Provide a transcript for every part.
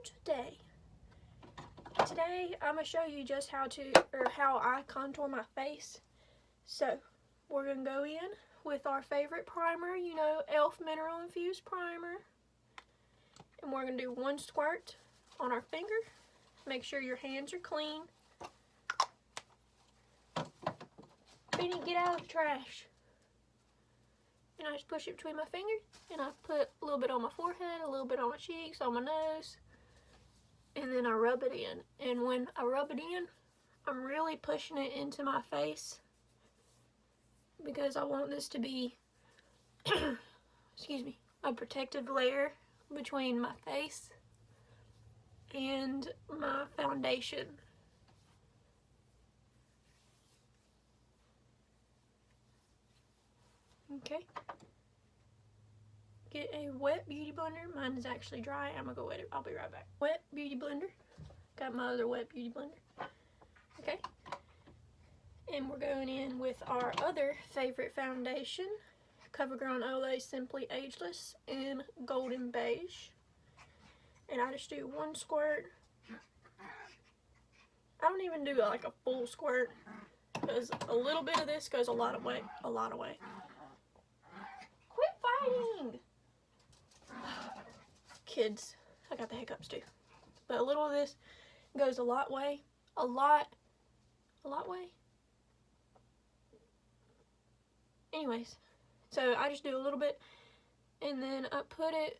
today I'm going to show you just how I contour my face. So we're going to go in with our favorite primer, you know, e.l.f. Mineral Infused Primer. And we're going to do 1 squirt on our finger. Make sure your hands are clean. Benny, get out of the trash. And I just push it between my fingers, and I put a little bit on my forehead, a little bit on my cheeks, on my nose, and then I rub it in. And when I rub it in, I'm really pushing it into my face because I want this to be, excuse me, a protective layer between my face and my foundation. Okay. Get a wet beauty blender. Mine is actually dry. I'm gonna go wet it. I'll be right back. Wet beauty blender. Got my other wet beauty blender. Okay. And we're going in with our other favorite foundation, CoverGirl Olay Simply Ageless in Golden Beige. And I just do 1 squirt. I don't even do like a full squirt because a little bit of this goes a lot of way. Quit fighting! Kids, I got the hiccups too. But a little of this goes a lot way. A lot way. Anyways, so I just do a little bit, and then I put it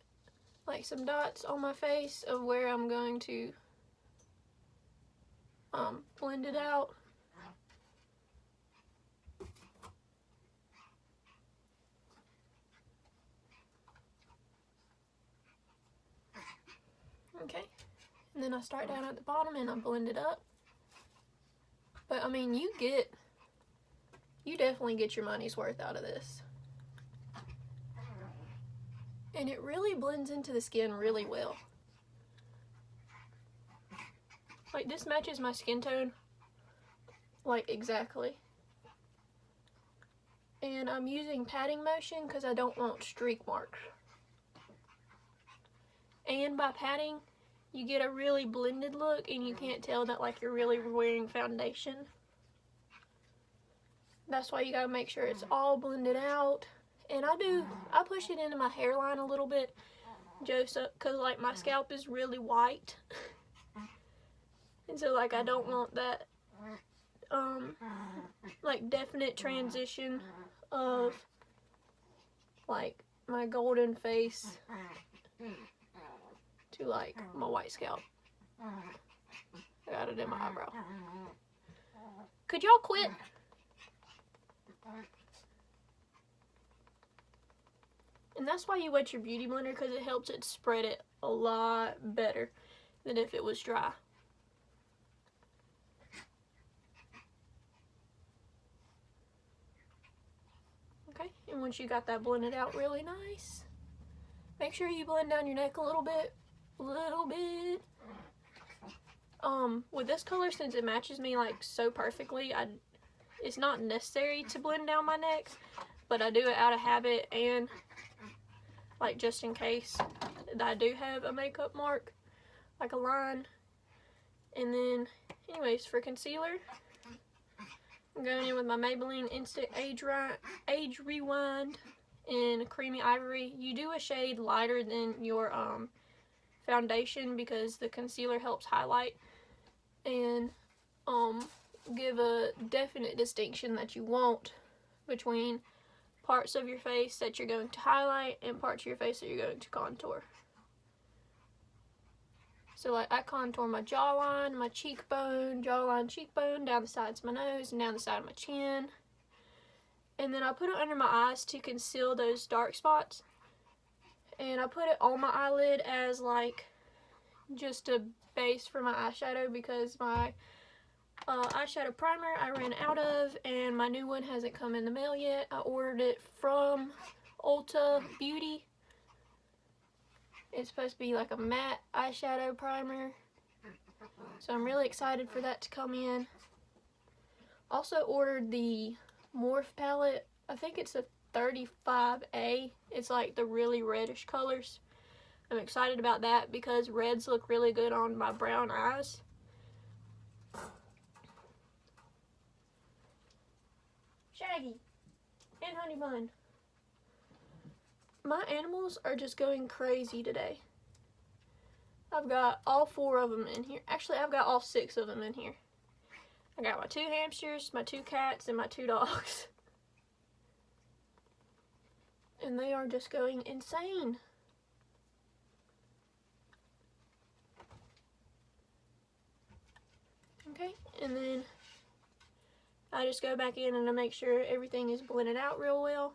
like some dots on my face of where I'm going to blend it out. Okay, and then I start down at the bottom and I blend it up. But I mean, you definitely get your money's worth out of this. And it really blends into the skin really well. Like, this matches my skin tone, like, exactly. And I'm using patting motion because I don't want streak marks. And by patting, you get a really blended look and you can't tell that like you're really wearing foundation. That's why you gotta make sure it's all blended out. And I push it into my hairline a little bit just because like my scalp is really white. And so like I don't want that like definite transition of like my golden face to like my white scalp. I got it in my eyebrow. Could y'all quit? And that's why you wet your beauty blender, because it helps it spread it a lot better than if it was dry. Okay, and once you got that blended out really nice, make sure you blend down your neck a little bit. With this color, since it matches me like so perfectly, it's not necessary to blend down my neck, but I do it out of habit and like just in case that I do have a makeup mark, like a line. And then anyways, for concealer, I'm going in with my Maybelline Instant Age Rewind in Creamy Ivory. You do a shade lighter than your foundation because the concealer helps highlight and give a definite distinction that you want between parts of your face that you're going to highlight and parts of your face that you're going to contour. So like I contour my jawline, my cheekbone, cheekbone, down the sides of my nose and down the side of my chin. And then I put it under my eyes to conceal those dark spots. And I put it on my eyelid as like just a base for my eyeshadow because my eyeshadow primer I ran out of and my new one hasn't come in the mail yet. I ordered it from Ulta Beauty. It's supposed to be like a matte eyeshadow primer. So I'm really excited for that to come in. Also ordered the Morphe palette. I think it's a 35A. It's like the really reddish colors. I'm excited about that because reds look really good on my brown eyes. Shaggy and Honey Bun. My animals are just going crazy today. I've got all 4 of them in here. Actually, I've got all 6 of them in here. I got my 2 hamsters, my 2 cats, and my 2 dogs. And they are just going insane. Okay, and then I just go back in and I make sure everything is blended out real well.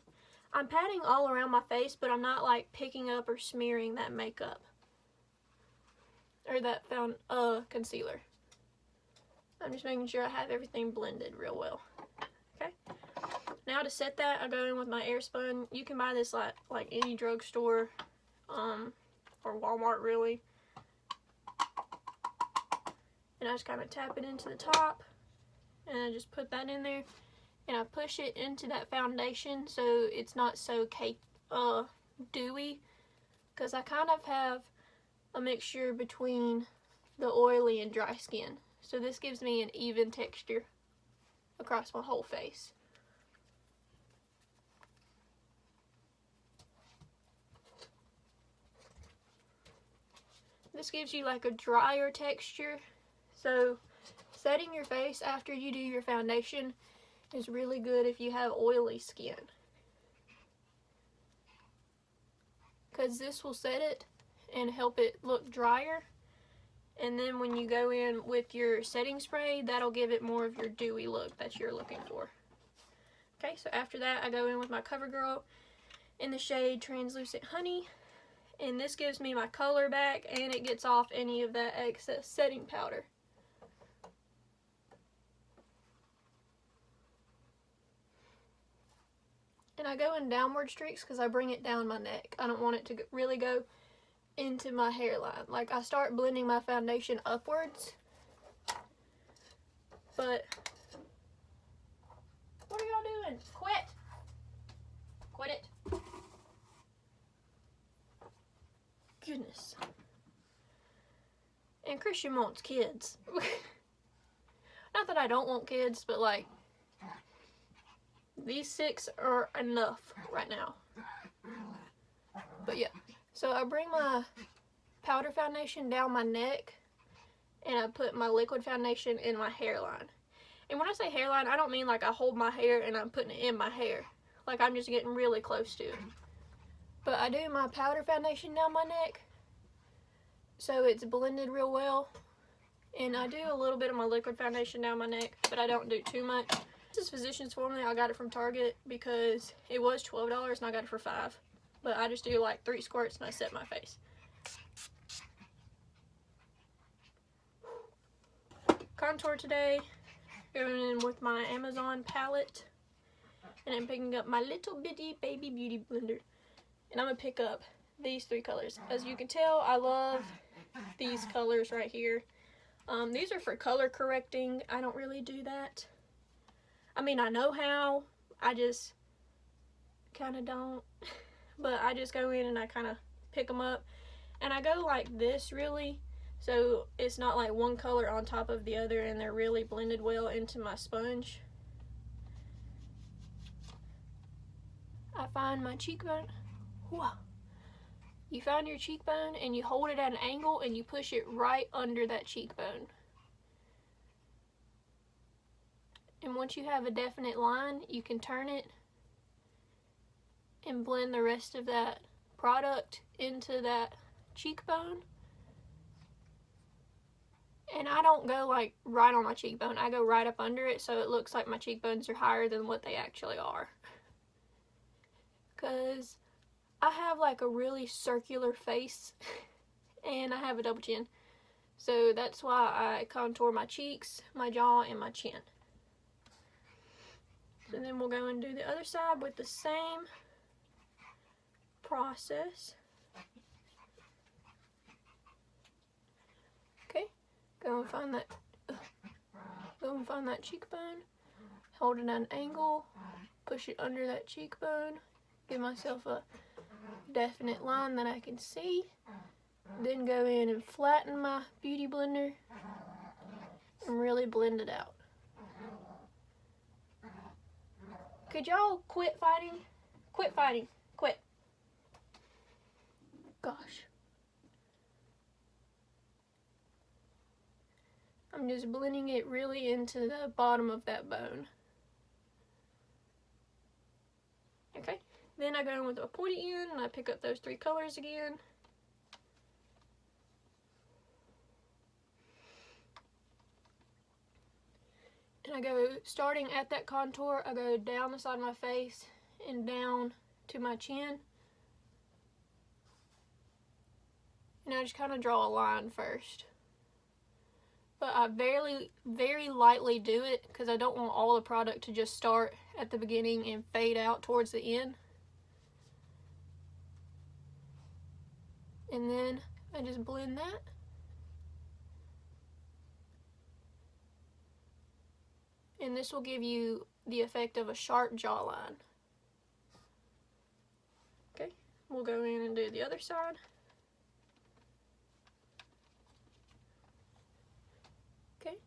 I'm patting all around my face, but I'm not like picking up or smearing that makeup. Or that concealer. I'm just making sure I have everything blended real well. Okay. Now to set that, I go in with my Airspun. You can buy this like any drugstore, or Walmart really. And I just kind of tap it into the top, and I just put that in there, and I push it into that foundation so it's not so dewy, because I kind of have a mixture between the oily and dry skin. So this gives me an even texture across my whole face. This gives you like a drier texture. So setting your face after you do your foundation is really good if you have oily skin, because this will set it and help it look drier. And then when you go in with your setting spray, that'll give it more of your dewy look that you're looking for. Okay, so after that, I go in with my CoverGirl in the shade Translucent Honey. And this gives me my color back, and it gets off any of that excess setting powder. And I go in downward streaks because I bring it down my neck. I don't want it to really go into my hairline. Like, I start blending my foundation upwards, but what are y'all doing? Quit! Quit it. Goodness. And Christian wants kids. Not that I don't want kids, but like, these 6 are enough right now. But yeah. So I bring my powder foundation down my neck, and I put my liquid foundation in my hairline. And when I say hairline, I don't mean like I hold my hair and I'm putting it in my hair. Like, I'm just getting really close to it. But I do my powder foundation down my neck, so it's blended real well. And I do a little bit of my liquid foundation down my neck, but I don't do too much. This is Physicians Formula. I got it from Target because it was $12 and I got it for $5. But I just do like 3 squirts and I set my face. Contour today, going in with my Amazon palette, and I'm picking up my little bitty baby beauty blender, and I'm gonna pick up these 3 colors. As you can tell, I love these colors right here. These are for color correcting. I don't really do that. I mean, I know how, I just kind of don't. But I just go in and I kind of pick them up, and I go like this really, so it's not like one color on top of the other, and they're really blended well into my sponge. I find my cheekbone. Whoa. You find your cheekbone and you hold it at an angle and you push it right under that cheekbone. And once you have a definite line, you can turn it and blend the rest of that product into that cheekbone. And I don't go like right on my cheekbone. I go right up under it so it looks like my cheekbones are higher than what they actually are. Because I have like a really circular face and I have a double chin. So that's why I contour my cheeks, my jaw, and my chin. So then we'll go and do the other side with the same process. Okay, go and find that cheekbone, hold it at an angle, push it under that cheekbone, give myself a definite line that I can see, Then go in and flatten my beauty blender and really blend it out. Could y'all quit fighting? Quit fighting. Quit. Gosh. I'm just blending it really into the bottom of that bone. Okay. Then I go in with a pointy end and I pick up those 3 colors again. And I go, starting at that contour, I go down the side of my face and down to my chin. And I just kind of draw a line first. But I very lightly do it because I don't want all the product to just start at the beginning and fade out towards the end. And then I just blend that. And this will give you the effect of a sharp jawline. Okay, we'll go in and do the other side. Okay.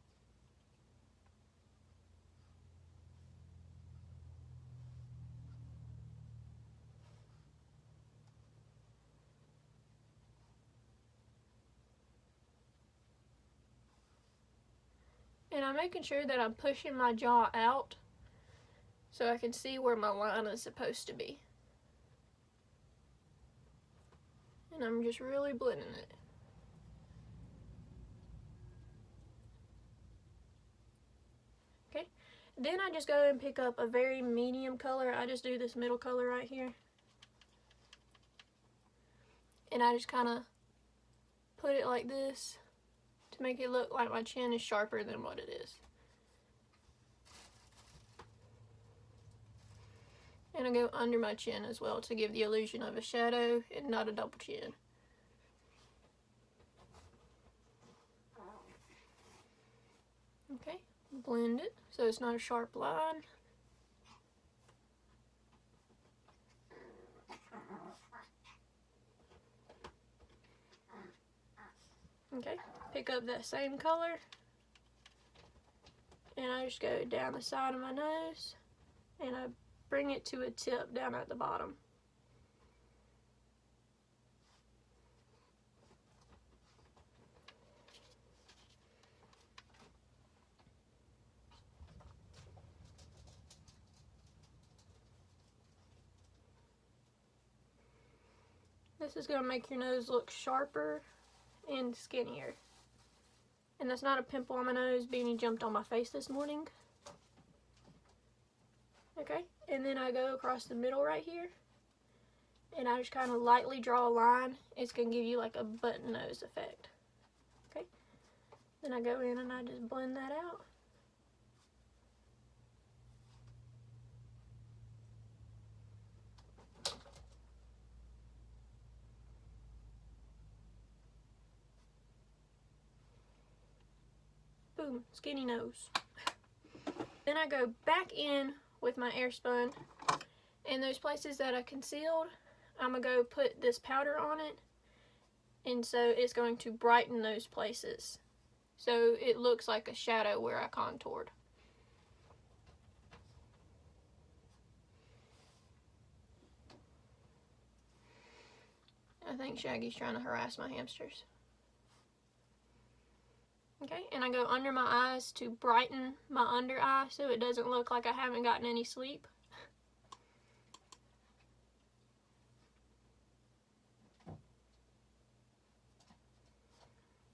And I'm making sure that I'm pushing my jaw out so I can see where my line is supposed to be. And I'm just really blending it. Okay, then I just go and pick up a very medium color. I just do this middle color right here. And I just kind of put it like this to make it look like my chin is sharper than what it is. And I go under my chin as well to give the illusion of a shadow and not a double chin. Okay, blend it so it's not a sharp line. Okay, pick up that same color and I just go down the side of my nose and I bring it to a tip down at the bottom. This is going to make your nose look sharper and skinnier. And that's not a pimple on my nose. Beanie jumped on my face this morning. Okay, and then I go across the middle right here. And I just kind of lightly draw a line. It's going to give you like a button nose effect. Okay, then I go in and I just blend that out. Boom, skinny nose. Then I go back in with my Airspun, and those places that I concealed, I'm going to go put this powder on it, and so it's going to brighten those places. So it looks like a shadow where I contoured. I think Shaggy's trying to harass my hamsters. Okay, and I go under my eyes to brighten my under eye so it doesn't look like I haven't gotten any sleep.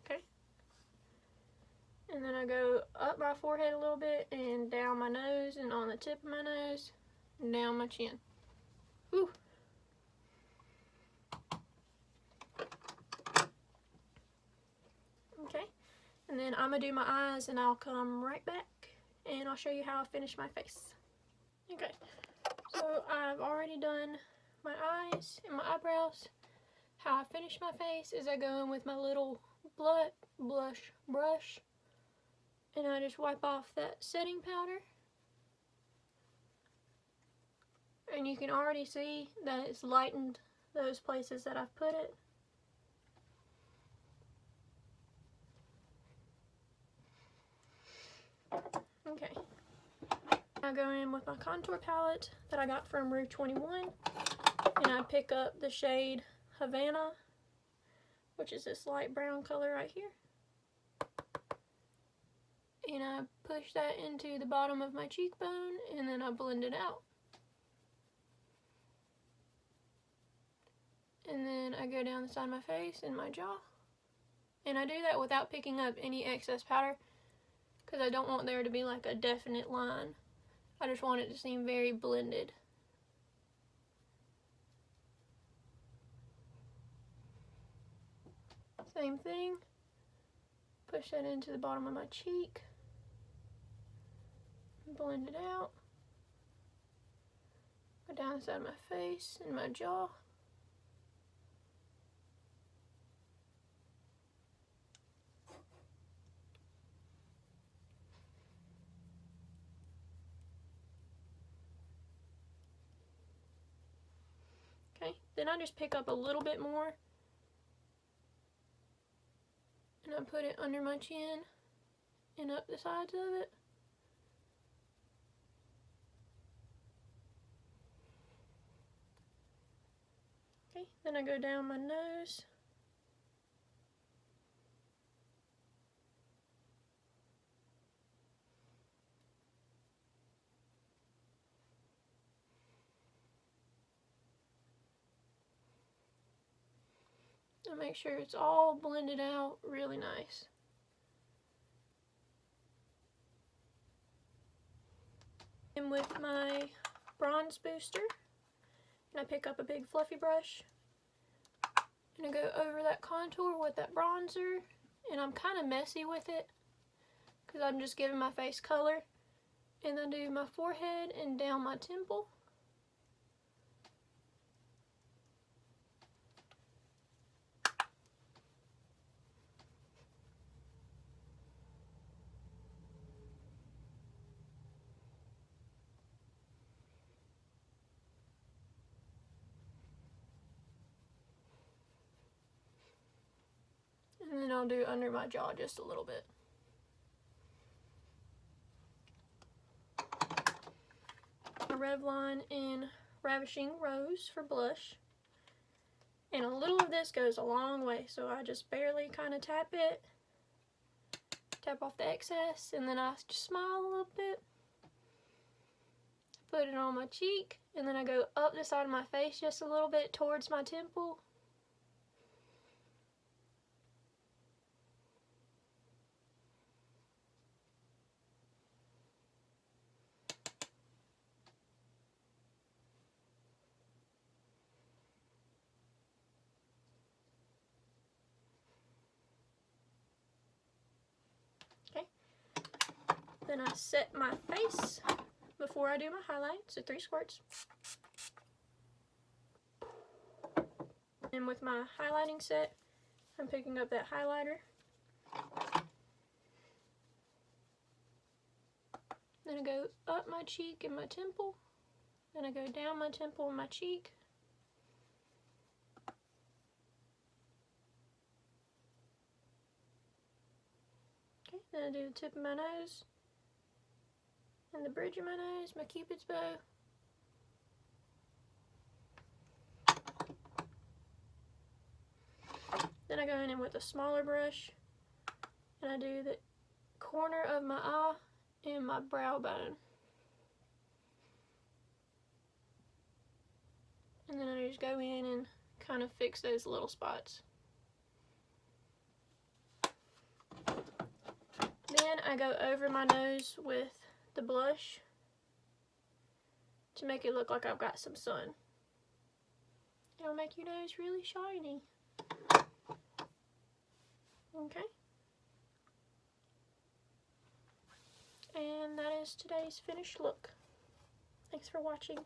Okay. And then I go up my forehead a little bit and down my nose and on the tip of my nose and down my chin. Whew. Okay. And then I'm going to do my eyes and I'll come right back and I'll show you how I finish my face. Okay, so I've already done my eyes and my eyebrows. How I finish my face is I go in with my little blush brush and I just wipe off that setting powder. And you can already see that it's lightened those places that I've put it. Okay. I go in with my contour palette that I got from Rue 21, and I pick up the shade Havana, which is this light brown color right here. And I push that into the bottom of my cheekbone, and then I blend it out. And then I go down the side of my face and my jaw. And I do that without picking up any excess powder, because I don't want there to be like a definite line. I just want it to seem very blended. Same thing. Push that into the bottom of my cheek. Blend it out. Go down the side of my face and my jaw. Okay, then I just pick up a little bit more and I put it under my chin and up the sides of it. Okay, then I go down my nose. And make sure it's all blended out really nice. And with my bronze booster, and I pick up a big fluffy brush, and I go over that contour with that bronzer, and I'm kind of messy with it because I'm just giving my face color, and then do my forehead and down my temple. And then I'll do under my jaw just a little bit. A Revlon in Ravishing Rose for blush. And a little of this goes a long way, so I just barely kind of tap it. Tap off the excess, and then I just smile a little bit. Put it on my cheek, and then I go up the side of my face just a little bit towards my temple. Okay. Then I set my face before I do my highlight, so 3 squirts. And with my highlighting set, I'm picking up that highlighter. Then I go up my cheek and my temple. Then I go down my temple and my cheek. Okay, then I do the tip of my nose and the bridge of my nose, my cupid's bow. Then I go in with a smaller brush and I do the corner of my eye and my brow bone. And then I just go in and kind of fix those little spots. Then I go over my nose with the blush to make it look like I've got some sun. It'll make your nose really shiny. Okay. And that is today's finished look. Thanks for watching.